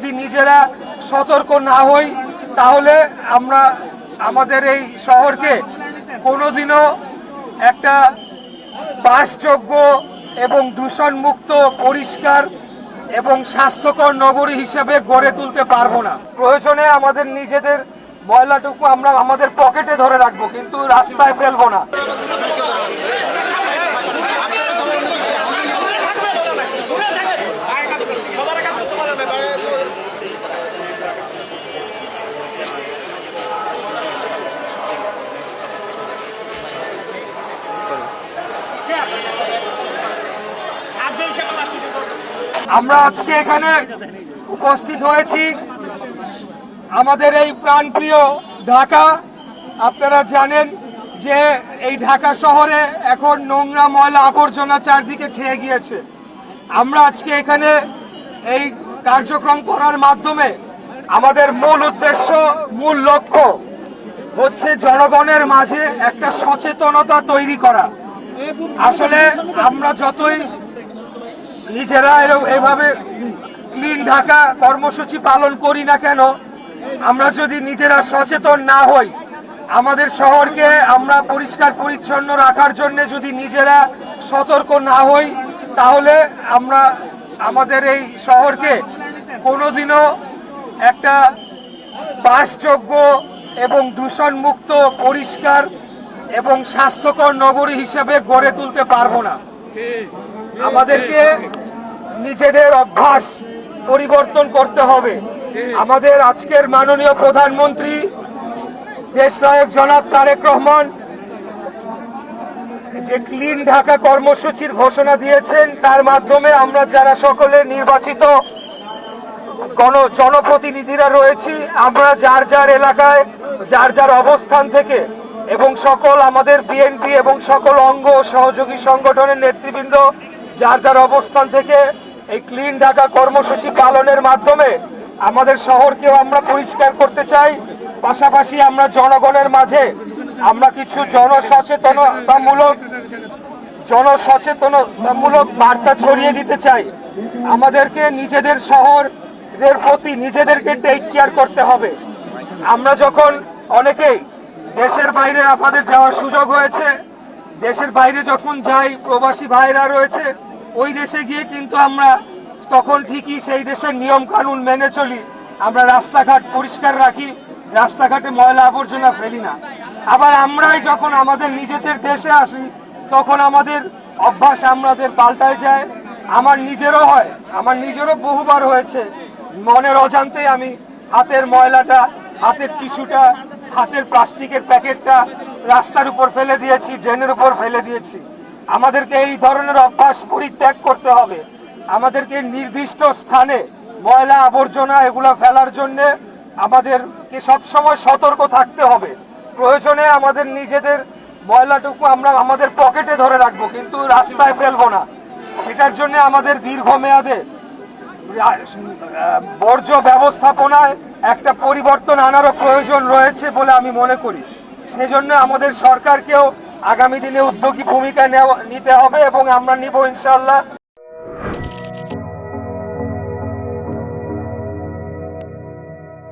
যদি নিজেরা সতর্ক না হই তাহলে আমরা আমাদের এই শহরকে কোনোদিনও একটা বাসযোগ্য এবং দূষণমুক্ত পরিষ্কার এবং স্বাস্থ্যকর নগরী হিসেবে গড়ে তুলতে পারবো না। প্রয়োজনে আমাদের নিজেদের ময়লাটুকু আমরা আমাদের পকেটে ধরে রাখবো, কিন্তু রাস্তায় ফেলবো না। আমরা আজকে এখানে উপস্থিত হয়েছি আমাদের এই প্রাণপ্রিয় ঢাকা। আপনারা জানেন যে এই ঢাকা শহরে এখন নোংরা ময়লা আবর্জনা চারদিকে ছেয়ে গিয়েছে। আমরা আজকে এখানে এই কার্যক্রম করার মাধ্যমে আমাদের মূল উদ্দেশ্য, মূল লক্ষ্য হচ্ছে জনগণের মাঝে একটা সচেতনতা তৈরি করা। আসলে আমরা যতই নিজেরা এভাবে ক্লিন ঢাকা কর্মসূচি পালন করি না কেন, আমরা যদি নিজেরা সচেতন না হই, আমাদের শহরকে আমরা পরিষ্কার পরিচ্ছন্ন রাখার জন্য যদি নিজেরা সতর্ক না হই, তাহলে আমরা আমাদের এই শহরকে কোনোদিনও একটা বাসযোগ্য এবং দূষণমুক্ত পরিষ্কার এবং স্বাস্থ্যকর নগরী হিসেবে গড়ে তুলতে পারবো না। আমাদেরকে নিজেদের অভ্যাস পরিবর্তন করতে হবে। আমাদের আজকের মাননীয় প্রধানমন্ত্রী দেশনায়ক জনাব তারেক রহমান যে ক্লিন ঢাকা কর্মসূচির ঘোষণা দিয়েছেন, তার মাধ্যমে আমরা যারা সকলে নির্বাচিত জনপ্রতিনিধিরা রয়েছি, আমরা যার যার এলাকায় যার যার অবস্থান থেকে এবং সকল আমাদের বিএনপি এবং সকল অঙ্গ সহযোগী সংগঠনের নেতৃবৃন্দ যার যার অবস্থান থেকে এই ক্লিন ঢাকা কর্মসূচি পালনের মাধ্যমে আমাদের শহরকেও আমরা পরিষ্কার করতে চাই। পাশাপাশি আমরা জনগণের মাঝে আমরা কিছু জনসচেতনতামূলক বার্তা ছড়িয়ে দিতে চাই। আমাদেরকে নিজেদের শহরের প্রতি নিজেদেরকে টেক কেয়ার করতে হবে। আমরা যখন অনেকেই দেশের বাইরে আমাদের যাওয়ার সুযোগ হয়েছে, দেশের বাইরে যখন যাই, প্রবাসী ভাইরা রয়েছে, ওই দেশে গিয়ে কিন্তু আমরা তখন ঠিকই সেই দেশের নিয়ম কানুন মেনে চলি। আমরা রাস্তাঘাট পরিষ্কার রাখি, রাস্তাঘাটে ময়লা আবর্জনা ফেলি না। আবার আমরাই যখন আমাদের নিজেদের দেশে আসি, তখন আমাদের অভ্যাস আমাদের পাল্টায় যায়। আমার নিজেরও হয়, আমার নিজেরও বহুবার হয়েছে, মনের অজান্তেই আমি হাতের ময়লাটা, হাতের টিস্যুটা, হাতের প্লাস্টিকের প্যাকেটটা রাস্তার উপর ফেলে দিয়েছি, ড্রেনের উপর ফেলে দিয়েছি। আমাদেরকে এই ধরনের অভ্যাস পরিত্যাগ করতে হবে। আমাদেরকে নির্দিষ্ট স্থানে ময়লা আবর্জনা এগুলা ফেলার জন্য আমাদেরকে সবসময় সতর্ক থাকতে হবে। প্রয়োজনে আমাদের নিজেদের ময়লাটুকু আমরা আমাদের পকেটে ধরে রাখবো, কিন্তু রাস্তায় ফেলবো না। সেটার জন্য আমাদের দীর্ঘমেয়াদে বর্জ্য ব্যবস্থাপনায় একটা পরিবর্তন আনারও প্রয়োজন রয়েছে বলে আমি মনে করি। সেজন্য আমাদের সরকারকেও আগামী দিনে উদ্যোগী ভূমিকা নিতে হবে এবং আমরা নিব ইনশাআল্লাহ।